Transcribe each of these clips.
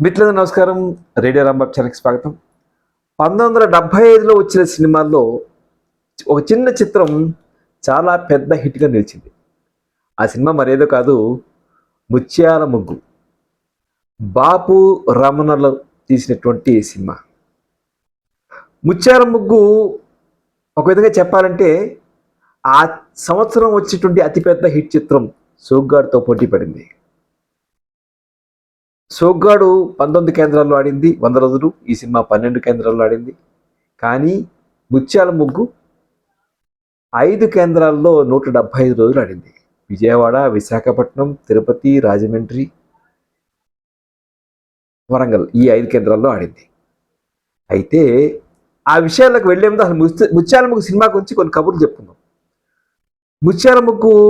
మిత్రులకు నమస్కారం. రేడియో రాంబాబు ఛానల్‌కి స్వాగతం. 1975లో వచ్చిన సినిమాల్లో ఒక చిన్న చిత్రం చాలా పెద్ద హిట్‌గా నిలిచింది. ఆ సినిమా మరేదో కాదు 'ముత్యాల ముగ్గు'. బాపు రమణలు తీసినటువంటి సినిమా. 'ముత్యాల ముగ్గు' ఒక విధంగా చెప్పాలంటే ఆ సంవత్సరం వచ్చేటువంటి అతిపెద్ద హిట్ చిత్రం 'సోగ్గాడితో' పోటీ పడింది. 'సోగ్గాడు' 19 కేంద్రాల్లో ఆడింది 100 రోజులు. ఈ సినిమా 12 కేంద్రాల్లో ఆడింది. కానీ 'ముత్యాల ముగ్గు' 5 కేంద్రాల్లో 175 రోజులు ఆడింది. విజయవాడ, విశాఖపట్నం, తిరుపతి, రాజమండ్రి, వరంగల్ ఈ 5 కేంద్రాల్లో ఆడింది. అయితే ఆ విషయాలకు వెళ్లే ముందు అసలు 'ముత్యాల ముగ్గు' సినిమా గురించి కొన్ని కబుర్లు చెప్పుకుందాం. 'ముత్యాల ముగ్గు'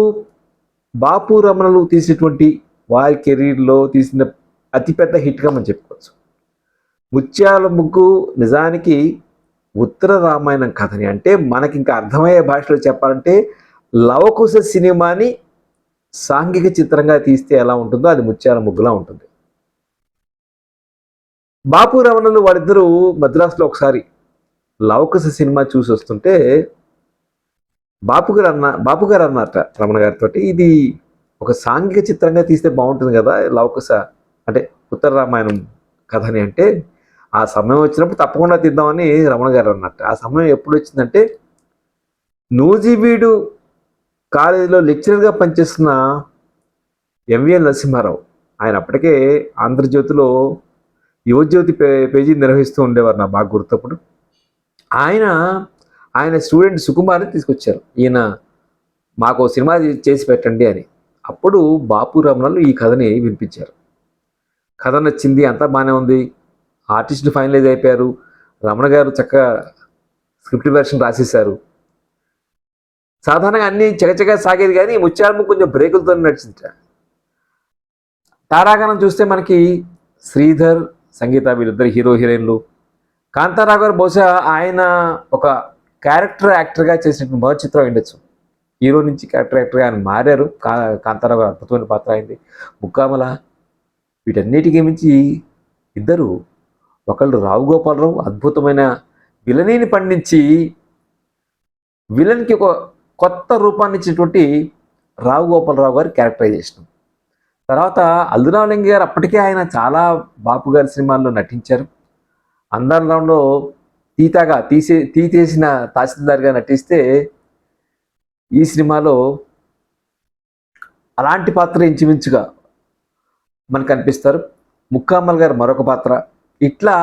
బాపు రమణలు తీసినటువంటి వారి కెరీర్‌లో తీసిన అతిపెద్ద హిట్‌గా మనం చెప్పుకోవచ్చు. 'ముత్యాల ముగ్గు' నిజానికి ఉత్తర రామాయణం కథని, అంటే మనకి ఇంకా అర్థమయ్యే భాషలో చెప్పాలంటే లవకుశ సినిమాని సాంఘిక చిత్రంగా తీస్తే ఎలా ఉంటుందో అది 'ముత్యాల ముగ్గు'లా ఉంటుంది. బాపు రమణలు వాళ్ళిద్దరూ మద్రాసులో ఒకసారి లవకుశ సినిమా చూసి వస్తుంటే బాపు గారు అన్నారట రమణ గారితోటి, ఇది ఒక సాంఘిక చిత్రంగా తీస్తే బాగుంటుంది కదా లవకుశ అంటే ఉత్తర రామాయణం కథని. అంటే ఆ సమయం వచ్చినప్పుడు తప్పకుండా తీద్దామని రమణ గారు అన్నట్టు. ఆ సమయం ఎప్పుడు వచ్చిందంటే నూజివీడు కాలేజీలో లెక్చరర్గా పనిచేస్తున్న ఎంవిఎన్ నరసింహారావు, ఆయన అప్పటికే ఆంధ్రజ్యోతిలో యువజ్యోతి పేజీ నిర్వహిస్తూ ఉండేవారు, నా బాగా గుర్తప్పుడు. ఆయన స్టూడెంట్ సుకుమార్ని తీసుకొచ్చారు, ఈయన మాకు సినిమా చేసి పెట్టండి అని. అప్పుడు బాపు రమణలు ఈ కథని వినిపించారు. కథ నచ్చింది, అంతా బాగానే ఉంది, ఆర్టిస్టులు ఫైనలైజ్ అయిపోయారు, రమణ గారు చక్కగా స్క్రిప్ట్ వెర్షన్ రాసేశారు. సాధారణంగా అన్ని చకచకా సాగేది, కానీ ముత్యాల ముగ్గు కొంచెం బ్రేకులతో నడిచింది. తారాగణం చూస్తే మనకి శ్రీధర్, సంగీత వీళ్ళిద్దరు హీరో హీరోయిన్లు. కాంతారావు గారు బహుశా ఆయన ఒక క్యారెక్టర్ యాక్టర్గా చేసినటువంటి మొదటి చిత్రం ఉండొచ్చు. హీరో నుంచి క్యారెక్టర్ యాక్టర్గా ఆయన మారారు. కాంతారావు గారు అద్భుతమైన పాత్ర అయింది. ముక్కామల, వీటన్నిటికీ మించి ఇద్దరు, ఒకళ్ళు రావు గోపాలరావు అద్భుతమైన విలనీని పండించి విలన్కి ఒక కొత్త రూపాన్ని ఇచ్చినటువంటి రావు గోపాలరావు గారి క్యారెక్టరైజేషన్. తర్వాత అల్లురామలింగ గారు, అప్పటికే ఆయన చాలా బాపు గారి సినిమాల్లో నటించారు. అందాలలో తీసేసిన తహసీల్దార్గా నటిస్తే ఈ సినిమాలో అలాంటి పాత్ర ఇంచుమించుగా మనకు కనిపిస్తారు. ముక్కామల్ గారు మరొక పాత్ర. ఇట్లా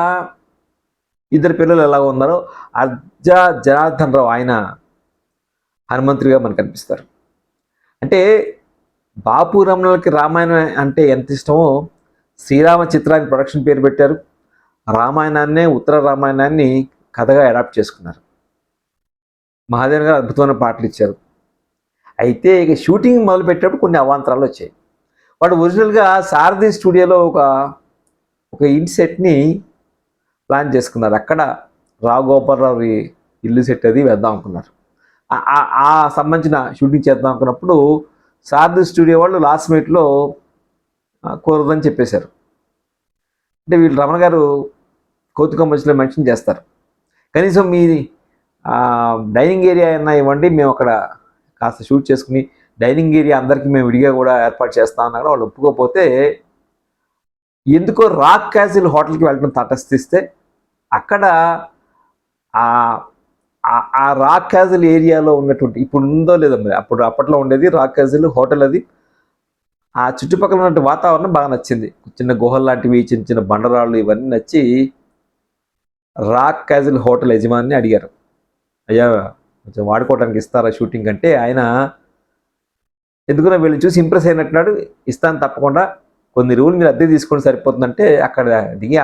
ఇద్దరు పిల్లలు ఎలా ఉన్నారో అర్జా జనార్దన్ రావు, ఆయన హనుమంతుడిగా మనకు కనిపిస్తారు. అంటే బాపు రమణలకి రామాయణం అంటే ఎంత ఇష్టమో శ్రీరామ చిత్రానికి ప్రొడక్షన్ పేరు పెట్టారు. రామాయణాన్నే, ఉత్తర రామాయణాన్ని కథగా అడాప్ట్ చేసుకున్నారు. మహాదేవన్ గారు అద్భుతమైన పాటలు ఇచ్చారు. అయితే ఇక షూటింగ్ మొదలుపెట్టేటప్పుడు కొన్ని అవాంతరాలు వచ్చాయి. వాడు ఒరిజినల్గా సారథి స్టూడియోలో ఒక ఇన్సెట్ని ప్లాన్ చేసుకున్నారు. అక్కడ రావు గోపాలరావు ఇల్లు సెట్ అది వేద్దాం అనుకున్నారు. ఆ సంబంధించిన షూటింగ్ చేద్దాం అనుకున్నప్పుడు సారథి స్టూడియో వాళ్ళు లాస్ట్ మినిట్లో కుదరదని చెప్పేశారు. అంటే వీళ్ళు రమణ గారు కౌతుకం మధ్యలో మెన్షన్ చేస్తారు, కనీసం మీ డైనింగ్ ఏరియా అయినా ఇవ్వండి, మేము అక్కడ కాస్త షూట్ చేసుకుని డైనింగ్ ఏరియా అందరికీ మేము విడిగా కూడా ఏర్పాటు చేస్తాం అన్నారు. వాళ్ళు ఒప్పుకోకపోతే ఎందుకో రాక్ క్యాసిల్ హోటల్కి వెళ్ళడం తటస్థిస్తే అక్కడ ఆ రాక్ క్యాసిల్ ఏరియాలో ఉన్నటువంటి, ఇప్పుడు ఉందో లేదో మరి, అప్పట్లో ఉండేది రాక్ క్యాసిల్ హోటల్. అది ఆ చుట్టుపక్కల ఉన్నటువంటి వాతావరణం బాగా నచ్చింది. చిన్న గుహలు లాంటివి, చిన్న చిన్న బండరాళ్ళు, ఇవన్నీ నచ్చి రాక్ క్యాజిల్ హోటల్ యజమాని అడిగారు, అయ్యా కొంచెం వాడుకోవడానికి ఇస్తారా షూటింగ్ అంటే, ఆయన ఎందుకున్నా వీళ్ళని చూసి ఇంప్రెస్ అయినట్టున్నాడు, ఇస్తాను తప్పకుండా, కొన్ని రూల్ మీరు అద్దె తీసుకొని సరిపోతుందంటే అక్కడ దిగి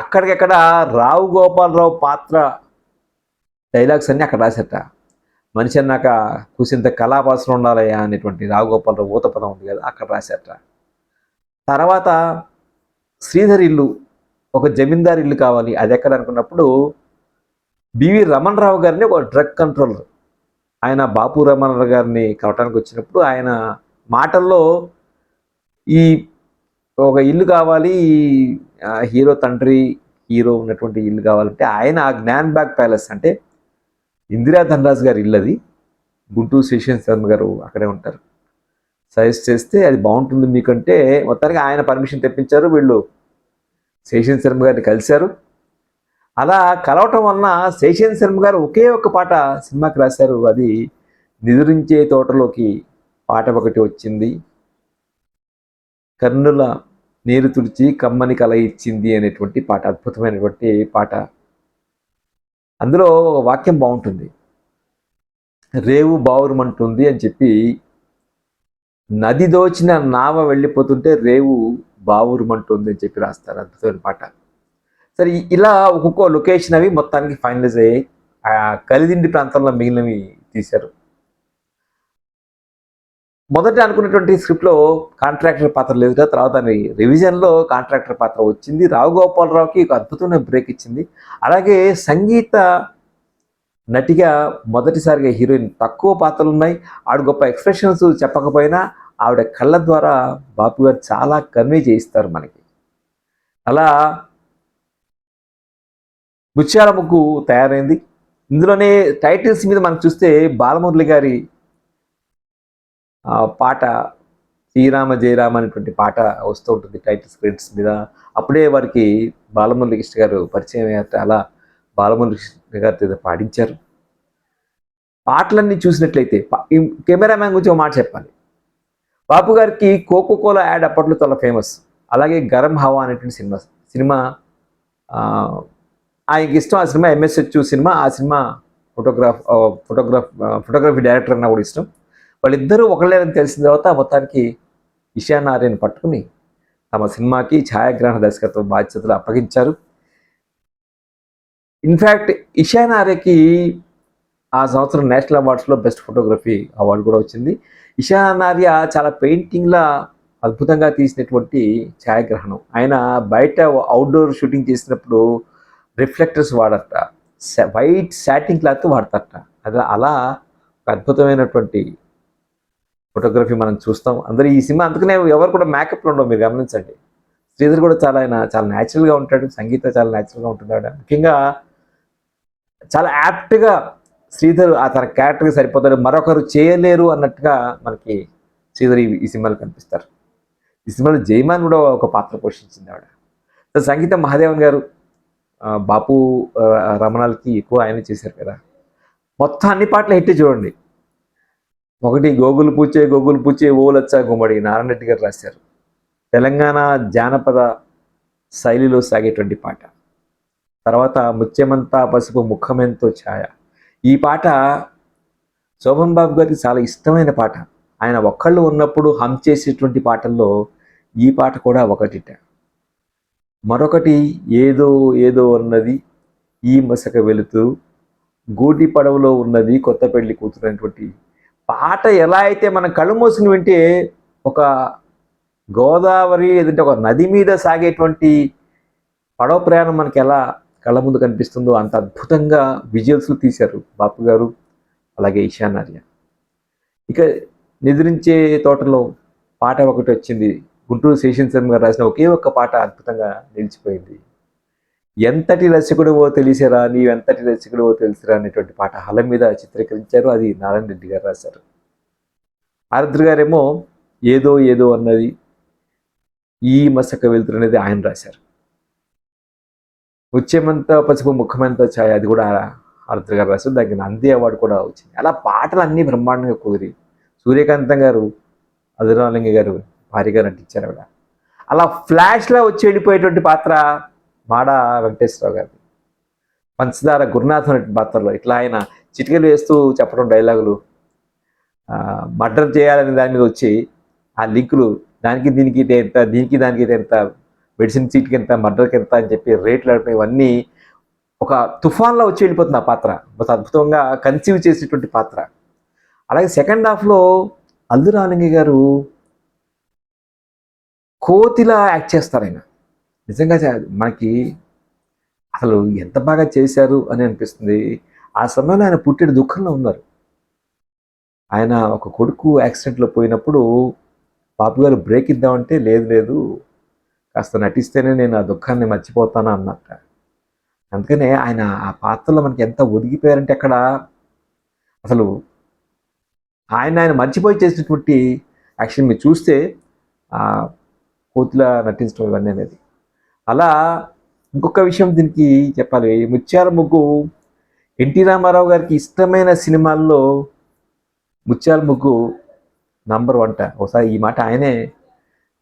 అక్కడికక్కడ రావు గోపాలరావు పాత్ర డైలాగ్స్ అన్నీ అక్కడ రాసేట. మనిషి అన్నాక కూసింత కళాపాసన ఉండాలయ్యా అనేటువంటి రావు గోపాలరావు ఊతపదం ఉంది కదా, అక్కడ రాసేట. తర్వాత శ్రీధర్ ఇల్లు, ఒక జమీందార్ ఇల్లు కావాలి, అది ఎక్కడ అనుకున్నప్పుడు బివి రమణ్ రావు గారిని, ఒక డ్రగ్ కంట్రోలర్, ఆయన బాపు రమణ గారిని కలవటానికి వచ్చినప్పుడు ఆయన మాటల్లో ఈ ఒక ఇల్లు కావాలి, హీరో తండ్రి హీరో ఉన్నటువంటి ఇల్లు కావాలంటే ఆయన ఆ జ్ఞాన్ బ్యాగ్ ప్యాలెస్ అంటే ఇందిరా ధనరాజు గారి ఇల్లు అది. గుంటూరు శేషన్ శర్మ గారు అక్కడే ఉంటారు. సజెస్ట్ చేస్తే అది బాగుంటుంది మీకంటే మొత్తానికి ఆయన పర్మిషన్ తెప్పించారు. వీళ్ళు శేషన్ శర్మ గారిని కలిశారు. అలా కలవటం వలన శేషన్ శర్మ గారు ఒకే ఒక్క పాట సినిమాకి రాశారు. అది నిదురించే తోటలోకి పాట ఒకటి వచ్చింది. కన్నుల నీరు తుడిచి కమ్మని కల ఇచ్చింది అనేటువంటి పాట, అద్భుతమైనటువంటి పాట. అందులో వాక్యం బాగుంటుంది. రేవు బావురుమంటుంది అని చెప్పి, నది దోచిన నావ వెళ్ళిపోతుంటే రేవు బావురుమంటుంది అని చెప్పి రాస్తారు. అద్భుతమైన పాట. సరే, ఇలా ఒక్కొక్క లొకేషన్ అవి మొత్తానికి ఫైనలైజ్ అయ్యాయి. కలిదిండి ప్రాంతంలో మిగిలినవి తీశారు. మొదట అనుకున్నటువంటి స్క్రిప్ట్లో కాంట్రాక్టర్ పాత్ర లేదు కదా, తర్వాత రివిజన్లో కాంట్రాక్టర్ పాత్ర వచ్చింది. రావు గోపాలరావుకి ఒక అద్భుతమైన బ్రేక్ ఇచ్చింది. అలాగే సంగీత నటిగా మొదటిసారిగా హీరోయిన్, తక్కువ పాత్రలు ఉన్నాయి, ఆవిడ గొప్ప ఎక్స్ప్రెషన్స్ చెప్పకపోయినా ఆవిడ కళ్ళ ద్వారా బాపు గారు చాలా కన్వే చేయిస్తారు మనకి. అలా ముత్యాల ముగ్గు తయారైంది. ఇందులోనే టైటిల్స్ మీద మనం చూస్తే బాలమురళి గారి పాట శ్రీరామ జయరామ అనేటువంటి పాట వస్తూ ఉంటుంది టైటిల్స్ క్రెడిట్స్ మీద. అప్పుడే వారికి బాలమురళి కృష్ణ గారు పరిచయం అయ్యారు. అలా బాలమురళి కృష్ణ గారితో పాడించారు. పాటలన్నీ చూసినట్లయితే కెమెరామ్యాన్ గురించి ఒక మాట చెప్పాలి. బాపు గారికి కోకోకోలా యాడ్ అప్పట్లో చాలా ఫేమస్. అలాగే గరం హవా అనేటువంటి సినిమా ఆయనకి ఇష్టం. ఆ సినిమా ఎంఎస్హెచ్ సినిమా. ఆ సినిమా ఫోటోగ్రఫీ డైరెక్టర్ అన్న కూడా ఇష్టం. వాళ్ళిద్దరూ ఒకళ్ళేనని తెలిసిన తర్వాత మొత్తానికి ఇషాన్ ఆర్యని పట్టుకుని తమ సినిమాకి ఛాయాగ్రహణ దర్శకత్వ బాధ్యతలు అప్పగించారు. ఇన్ఫ్యాక్ట్ ఇషాన్ ఆర్యకి ఆ సంవత్సరం నేషనల్ అవార్డ్స్లో బెస్ట్ ఫోటోగ్రఫీ అవార్డు కూడా వచ్చింది. ఇషాన్ ఆర్య చాలా పెయింటింగ్లా అద్భుతంగా తీసినటువంటి ఛాయాగ్రహణం. ఆయన బయట అవుట్డోర్ షూటింగ్ చేసినప్పుడు రిఫ్లెక్టర్స్ వాడట, వైట్ సాటిన్ క్లాత్ వాడతారట. అలా ఒక అద్భుతమైనటువంటి ఫోటోగ్రఫీ మనం చూస్తాం. అందరూ ఈ సినిమా అందుకనే ఎవరు కూడా మేకప్లో ఉండవు, మీరు గమనించండి. శ్రీధర్ కూడా చాలా న్యాచురల్గా ఉంటాడు. సంగీత చాలా న్యాచురల్గా ఉంటున్నాడు. ముఖ్యంగా చాలా యాప్ట్గా శ్రీధర్ తన క్యారెక్టర్కి సరిపోతాడు, మరొకరు చేయలేరు అన్నట్టుగా మనకి శ్రీధర్ ఈ సినిమాలో కనిపిస్తారు. ఈ సినిమాలో జయమాన్ కూడా ఒక పాత్ర పోషించింది ఆవిడ. సంగీతం మహాదేవన్ గారు, బాపు రమణాలకి ఎక్కువ ఆయన చేశారు కదా. మొత్తం అన్ని పాటలు హిట్ చూడండి. ఒకటి గోగులు పూచే ఓలచ్చా గుమ్మడి నారాయణ రెడ్డి గారు రాశారు. తెలంగాణ జానపద శైలిలో సాగేటువంటి పాట. తర్వాత ముత్యమంతా పసుపు ముఖమెంతో ఛాయ. ఈ పాట శోభన్ బాబు గారికి చాలా ఇష్టమైన పాట. ఆయన ఒక్కళ్ళు ఉన్నప్పుడు హమ్ చేసేటువంటి పాటల్లో ఈ పాట కూడా ఒకటిట. మరొకటి ఏదో ఏదో ఉన్నది ఈ మసక వెళుతూ గూటి పడవలో ఉన్నది కొత్త పెళ్లి కూతురు అనేటువంటి పాట. ఎలా అయితే మనం కళ్ళు మూసుకుని వింటే ఒక గోదావరి లేదంటే ఒక నది మీద సాగేటువంటి పడవ ప్రయాణం మనకి ఎలా కళ్ళ ముందు కనిపిస్తుందో అంత అద్భుతంగా విజువల్స్ తీశారు బాపు గారు, అలాగే ఇషాన్ ఆర్య. ఇక నిద్రించే తోటలో పాట ఒకటి వచ్చింది. గుంటూరు శేషన్ శర్మ గారు రాసిన ఒకే ఒక్క పాట అద్భుతంగా నిలిచిపోయింది. ఎంతటి రసికుడివో తెలిసిరా, నీవెంతటి రసికుడివో తెలిసిరా అనేటువంటి పాట హల మీద చిత్రీకరించారు. అది నారాయణ రెడ్డి గారు రాశారు. ఆరుద్ర గారేమో ఏదో ఏదో అన్నది ఈ మసక వెలుతురు అనేది ఆయన రాశారు. ముత్యమంతా పసుపు ముఖమంతా ఛాయ అది కూడా ఆరుద్ర గారు రాశారు. దానికి నంది అవార్డు కూడా వచ్చింది. అలా పాటలు అన్నీ బ్రహ్మాండంగా కుదిరి సూర్యకాంతం గారు, అధురాలింగ గారు భారీగా నటించారు ఆవిడ. అలా ఫ్లాష్లో వచ్చి వెళ్ళిపోయేటువంటి పాత్ర మాడ వెంకటేశ్వరరావు గారు. పంచదార గురునాథం అనే పాత్రలో ఇట్లా ఆయన చిటికలు వేస్తూ చెప్పడం డైలాగులు, మర్డర్ చేయాలనే దాని మీద వచ్చి ఆ లింకులు దానికి దీనికి ఎంత, దీనికి దానికి ఎంత, మెడిసిన్ సీట్కి ఎంత, మర్డర్కి ఎంత అని చెప్పి రేట్లు అడపడం, ఇవన్నీ ఒక తుఫాన్లో వచ్చి వెళ్ళిపోతుంది ఆ పాత్ర. ఒక అద్భుతంగా కన్సీవ్ చేసేటువంటి పాత్ర. అలాగే సెకండ్ హాఫ్లో అల్లు రాలింగి గారు కోతిలా యాక్ట్ చేస్తారు. ఆయన నిజంగా మనకి అసలు ఎంత బాగా చేశారు అని అనిపిస్తుంది. ఆ సమయంలో ఆయన పుట్టిన దుఃఖంలో ఉన్నారు. ఆయన ఒక కొడుకు యాక్సిడెంట్లో పోయినప్పుడు బాపు గారు బ్రేక్ ఇద్దామంటే లేదు కాస్త నటిస్తేనే నేను ఆ దుఃఖాన్ని మర్చిపోతాను అన్నట్ట. అందుకనే ఆయన ఆ పాత్రలో మనకి ఎంత ఒదిగిపోయారంటే అక్కడ అసలు ఆయన మర్చిపోయి చేసినటువంటి యాక్షన్ మీరు చూస్తే కోతిలా నటించడం ఇవన్నీ అనేది. అలా ఇంకొక విషయం దీనికి చెప్పాలి, ముత్యాల ముగ్గు ఎన్టీ రామారావు గారికి ఇష్టమైన సినిమాల్లో ముత్యాల ముగ్గు నంబర్ 1. ఒకసారి ఈ మాట ఆయనే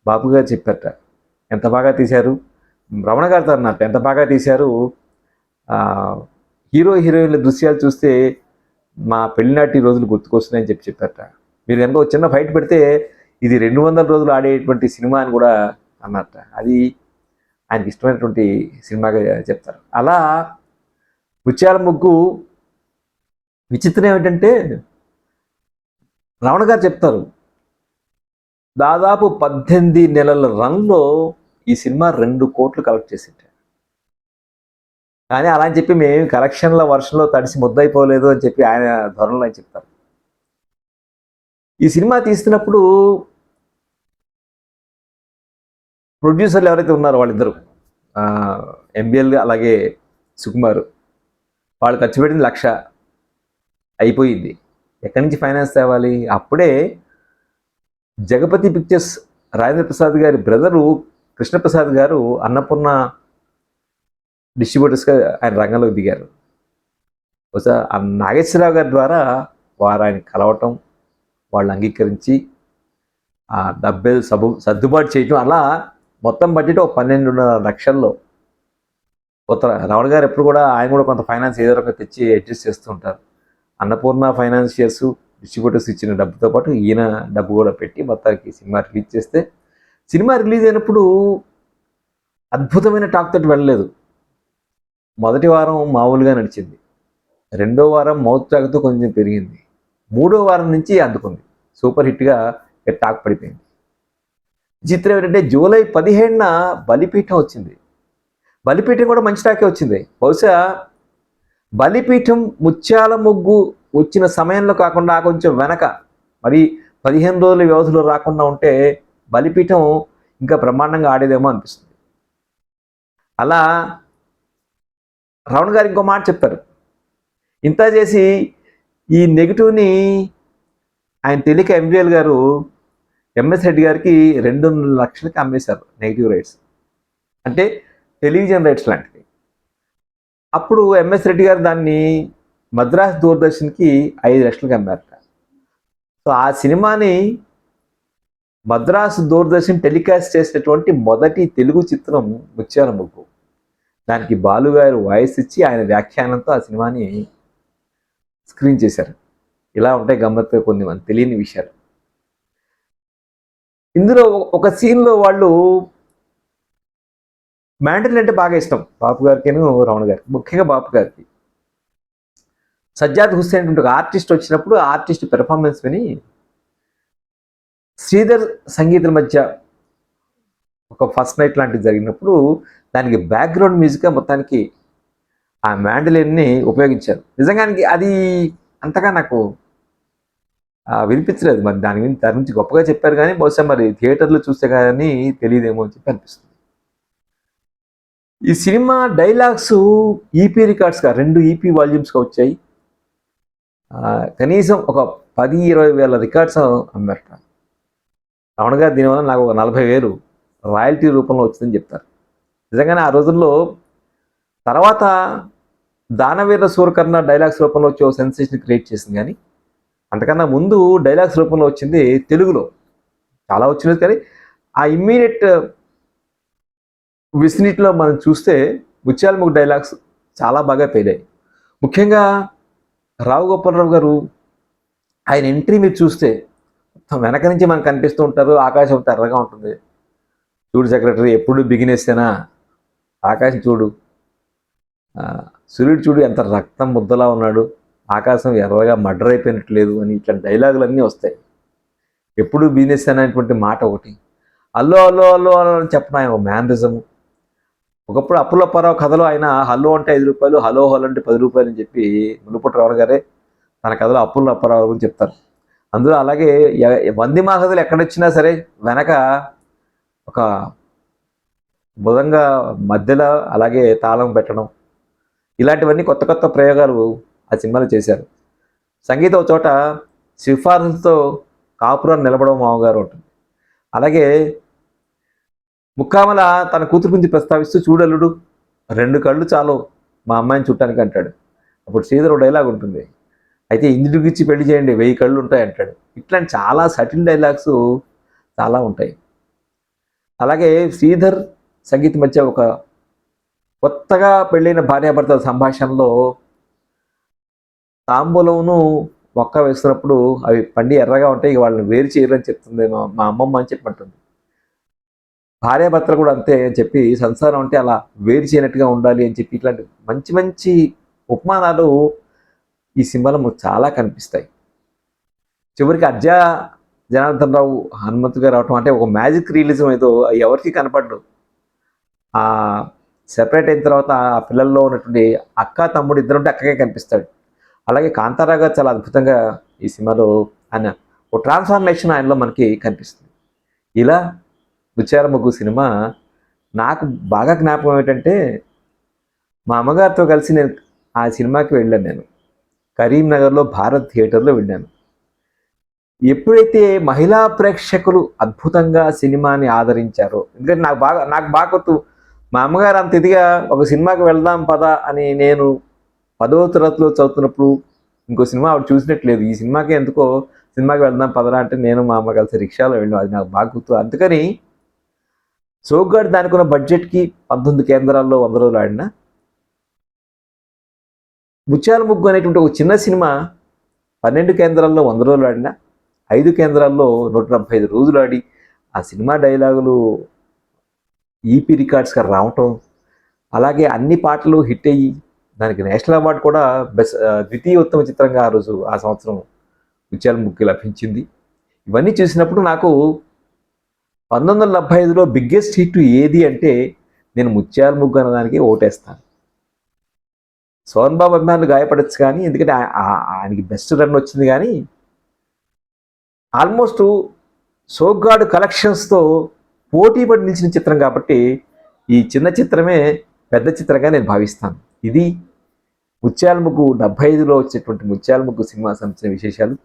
బాబు గారు చెప్పారట, ఎంత బాగా తీశారు, రమణ గారితో అన్నట్టు, ఎంత బాగా తీశారు, హీరో హీరోయిన్ల దృశ్యాలు చూస్తే మా పెళ్ళినాటి రోజులు గుర్తుకొస్తున్నాయని చెప్పారట. మీరు కనుక ఒక చిన్న ఫైట్ పెడితే ఇది 200 రోజులు ఆడేటువంటి సినిమా అని కూడా అన్నట్ట. అది ఆయనకి ఇష్టమైనటువంటి సినిమాగా చెప్తారు. అలా ముత్యాల ముగ్గు విచిత్రం ఏమిటంటే రమణ గారు చెప్తారు, దాదాపు 18 నెలల రన్లో ఈ సినిమా 2 కోట్లు కలెక్ట్ చేసింది. కానీ అలా అని చెప్పి మేము కలెక్షన్ల వర్షంలో తడిసి ముద్దయిపోలేదు అని చెప్పి ఆయన ధోరణిలో ఆయన చెప్తారు. ఈ సినిమా తీస్తున్నప్పుడు ప్రొడ్యూసర్లు ఎవరైతే ఉన్నారో వాళ్ళిద్దరు, ఎంబిఎల్ అలాగే సుకుమార్, వాళ్ళు ఖర్చు పెట్టింది 1,00,000 అయిపోయింది. ఎక్కడి నుంచి ఫైనాన్స్ తేవాలి? అప్పుడే జగపతి పిక్చర్స్ రాజేంద్ర ప్రసాద్ గారి బ్రదరు కృష్ణప్రసాద్ గారు అన్నపూర్ణ డిస్ట్రిబ్యూటర్స్గా ఆయన రంగంలోకి దిగారు. బహుశా ఆ నాగేశ్వరరావు గారి ద్వారా వారు ఆయన కలవటం, వాళ్ళు అంగీకరించి ఆ డబ్బులు సర్దుబాటు చేయటం, అలా మొత్తం బడ్జెట్ ఒక 12.5 లక్షల్లో. కొత్త రావణ గారు ఎప్పుడు కూడా ఆయన కూడా కొంత ఫైనాన్స్ ఏదో రకంగా తెచ్చి అడ్జస్ట్ చేస్తూ ఉంటారు. అన్నపూర్ణ ఫైనాన్షియర్స్ డిస్ట్రిబ్యూటర్స్ ఇచ్చిన డబ్బుతో పాటు ఈయన డబ్బు కూడా పెట్టి మొత్తానికి సినిమా రిలీజ్ చేస్తే, సినిమా రిలీజ్ అయినప్పుడు అద్భుతమైన టాక్ తోటి వెళ్ళలేదు. మొదటి వారం మామూలుగా నడిచింది, రెండో వారం మౌత్ టాక్తో కొంచెం పెరిగింది, మూడో వారం నుంచి అందుకుంది, సూపర్ హిట్గా టాక్ పడిపోయింది. చిత్రం ఏంటంటే జూలై 15న బలిపీఠం వచ్చింది. బలిపీఠం కూడా మంచి టాకే వచ్చింది. బహుశా బలిపీఠం ముత్యాల ముగ్గు వచ్చిన సమయంలో కాకుండా కొంచెం వెనక, మరి 15 రోజుల వ్యవధిలో రాకుండా ఉంటే బలిపీఠం ఇంకా బ్రహ్మాండంగా ఆడేదేమో అనిపిస్తుంది. అలా రావణ గారు ఇంకో మాట చెప్తారు, ఇంత చేసి ఈ నెగిటివ్ని ఆయన తెలియక ఎంజీఎల్ గారు ఎంఎస్ రెడ్డి గారికి 2 లక్షలకి అమ్మేశారు నెగిటివ్ రైట్స్, అంటే టెలివిజన్ రైట్స్ లాంటివి. అప్పుడు ఎంఎస్ రెడ్డి గారు దాన్ని మద్రాస్ దూరదర్శన్కి 5 లక్షలకి అమ్మారట. సో ఆ సినిమాని మద్రాసు దూరదర్శన్ టెలికాస్ట్ చేసినటువంటి మొదటి తెలుగు చిత్రం ముత్యాల ముగ్గు. దానికి బాలు గారు వాయిస్ ఇచ్చి ఆయన వ్యాఖ్యానంతో ఆ సినిమాని స్క్రీన్ చేశారు. ఇలా ఉంటాయి గమ్మత్తుగా కొన్ని మనకు తెలియని విషయాలు. ఇందులో ఒక సీన్లో వాళ్ళు మ్యాండరిన్ అంటే బాగా ఇష్టం బాపు గారికి, రమణ గారికి, ముఖ్యంగా బాపు గారికి. సజ్జాద్ హుస్సేన్ ఒక ఆర్టిస్ట్ వచ్చినప్పుడు ఆ ఆర్టిస్ట్ పెర్ఫార్మెన్స్ విని శ్రీధర్ సంగీతం మధ్య ఒక ఫస్ట్ నైట్ లాంటిది జరిగినప్పుడు దానికి బ్యాక్గ్రౌండ్ మ్యూజిక్గా మొత్తానికి ఆ మ్యాండలిన్ని ఉపయోగించారు. నిజంగానికి అది అంతగా నాకు వినిపించలేదు. మరి దాని నుంచి గొప్పగా చెప్పారు కానీ బహుశా మరి థియేటర్లో చూస్తే కానీ తెలియదేమో అని చెప్పి అనిపిస్తుంది. ఈ సినిమా డైలాగ్స్ ఈపీ రికార్డ్స్గా 2 ఈపీ వాల్యూమ్స్గా వచ్చాయి. కనీసం ఒక 10-20 వేల రికార్డ్స్ అమ్మారట. రమణ గారు దీనివల్ల నాకు ఒక 40,000 రాయల్టీ రూపంలో వచ్చిందని చెప్తారు. నిజంగానే ఆ రోజుల్లో తర్వాత దానవీర సూరకర్ణ డైలాగ్స్ రూపంలో వచ్చి ఒక సెన్సేషన్ క్రియేట్ చేసింది, కానీ అంతకన్నా ముందు డైలాగ్స్ రూపంలో వచ్చింది తెలుగులో చాలా వచ్చినది. కానీ ఆ ఇమ్మీడియట్ విసినిటీలో మనం చూస్తే ముత్యాల ముగ్గు డైలాగ్స్ చాలా బాగా పేరాయి. ముఖ్యంగా రావు గోపాలరావు గారు ఆయన ఎంట్రీ మీరు చూస్తే వెనక నుంచి మనకు కనిపిస్తూ ఉంటారు. ఆకాశం తెర్రగా ఉంటుంది, చూడు సెక్రటరీ ఎప్పుడు బిగినేస్తేనా, ఆకాశం చూడు, సూర్యుడు చూడు ఎంత రక్తం ముద్దలా ఉన్నాడు, ఆకాశం ఎర్రగా మర్డర్ అయిపోయినట్లేదు అని ఇట్లాంటి డైలాగులన్నీ వస్తాయి. ఎప్పుడు బిజినెస్ అనేటువంటి మాట ఒకటి, అల్లో అల్లో అల్లో అని చెప్పడం ఆయన ఒక మ్యానరిజము. ఒకప్పుడు అప్పులప్పారావు కథలో ఆయన హలో అంటే 5 రూపాయలు, హలో హలో అంటే 10 రూపాయలు అని చెప్పి మునుపటి రావణ గారే తన కథలో అప్పులప్పారావు అని చెప్తారు. అందులో అలాగే వంది మాగదులు ఎక్కడొచ్చినా సరే వెనక ఒక బుధంగా మధ్యలో అలాగే తాళం పెట్టడం, ఇలాంటివన్నీ కొత్త కొత్త ప్రయోగాలు ఆ సినిమాలో చేశారు. సంగీతం ఒక చోట సిఫార్సులతో కాపురాన్ని నిలబడడం మామగారు ఉంటుంది. అలాగే ముక్కామల తన కూతురు గురించి ప్రస్తావిస్తూ, చూడలుడు 2 కళ్ళు చాలు మా అమ్మాయిని చుట్టానికి అంటాడు. అప్పుడు శ్రీధర్ ఒక డైలాగ్ ఉంటుంది, అయితే ఇంద్రుడికి ఇచ్చి పెళ్లి చేయండి 1000 కళ్ళు ఉంటాయి అంటాడు. ఇట్లాంటి చాలా సటిల్ డైలాగ్స్ చాలా ఉంటాయి. అలాగే శ్రీధర్ సంగీత్ మధ్య ఒక కొత్తగా పెళ్ళైన భార్యాభర్తల సంభాషణలో తాంబూలంను ఒక్క వేస్తున్నప్పుడు అవి పండి ఎర్రగా ఉంటాయి, ఇక వాళ్ళని వేరు చేయరని చెప్తుంది మా అమ్మమ్మ అని చెప్పంటుంది. భార్యాభర్తలు కూడా అంతే అని చెప్పి, సంసారం అంటే అలా వేరు చేయనట్టుగా ఉండాలి అని చెప్పి, ఇట్లాంటి మంచి మంచి ఉపమానాలు ఈ సినిమాలో మనకు చాలా కనిపిస్తాయి. చివరికి అజ్జా జనార్దన్ రావు హనుమంతు గారు అవటం అంటే ఒక మ్యాజిక్ రియలిజం ఏదో ఎవరికి కనపడ్డు. ఆ సెపరేట్ అయిన తర్వాత ఆ పిల్లల్లో ఉన్నటువంటి అక్క తమ్ముడు ఇద్దరు ఉంటే అక్కకే కనిపిస్తాడు. అలాగే కాంతారా గారు చాలా అద్భుతంగా ఈ సినిమాలో ఆయన ఒక ట్రాన్స్ఫార్మేషన్ ఆయనలో మనకి కనిపిస్తుంది. ఇలా ముత్యాల ముగ్గు సినిమా నాకు బాగా జ్ఞాపకం ఏంటంటే, మా అమ్మగారితో కలిసి నేను ఆ సినిమాకి వెళ్ళాను. నేను కరీంనగర్లో భారత్ థియేటర్లో వెళ్ళాను. ఎప్పుడైతే మహిళా ప్రేక్షకులు అద్భుతంగా సినిమాని ఆదరించారో, ఎందుకంటే నాకు బాగా గుర్తు, మా అమ్మగారు అంత ఇదిగా ఒక సినిమాకి వెళ్దాం పదా అని నేను 10వ తరగతిలో చదువుతున్నప్పుడు ఇంకో సినిమా ఆవిడ చూసినట్లేదు. ఈ సినిమాకి ఎందుకో సినిమాకి వెళ్దాం పదరా అంటే నేను మా అమ్మ కలిసి రిక్షాలో వెళ్ళాం. అది నాకు బాగా గుర్తు. అందుకని సోగ్గాడు దానికి ఉన్న బడ్జెట్కి 19 కేంద్రాల్లో 100 రోజులు ఆడిన, ముత్యాల ముగ్గు అనేటువంటి ఒక చిన్న సినిమా 12 కేంద్రాల్లో 100 రోజులు ఆడిన, 5 కేంద్రాల్లో 175 రోజులు ఆడి ఆ సినిమా డైలాగులు ఈపీ రికార్డ్స్గా రావటం, అలాగే అన్ని పాటలు హిట్ అయ్యి దానికి నేషనల్ అవార్డు కూడా ద్వితీయ ఉత్తమ చిత్రంగా ఆ సంవత్సరం ముత్యాల ముగ్గు లభించింది. ఇవన్నీ చూసినప్పుడు నాకు 1975లో బిగ్గెస్ట్ హిట్ ఏది అంటే నేను ముత్యాల ముగ్గు అన్నదానికి ఓటేస్తాను. సోహన్ బాబు అభిమానులు గాయపడచ్చు కానీ, ఎందుకంటే ఆయనకి బెస్ట్ రన్ వచ్చింది, కానీ ఆల్మోస్ట్ సోగ్గాడు కలెక్షన్స్తో పోటీపడి నిలిచిన చిత్రం కాబట్టి ఈ చిన్న చిత్రమే పెద్ద చిత్రంగా నేను భావిస్తాను. ఇది ముత్యాల ముగ్గు 75లో వచ్చేటువంటి ముత్యాల ముగ్గు సినిమా సంబంధించిన విశేషాలు.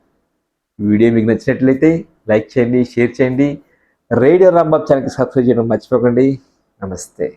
ఈ వీడియో మీకు నచ్చినట్లయితే లైక్ చేయండి, షేర్ చేయండి. రేడియో రాంబాబు ఛానల్కి సబ్స్క్రైబ్ చేయడం మర్చిపోకండి. నమస్తే.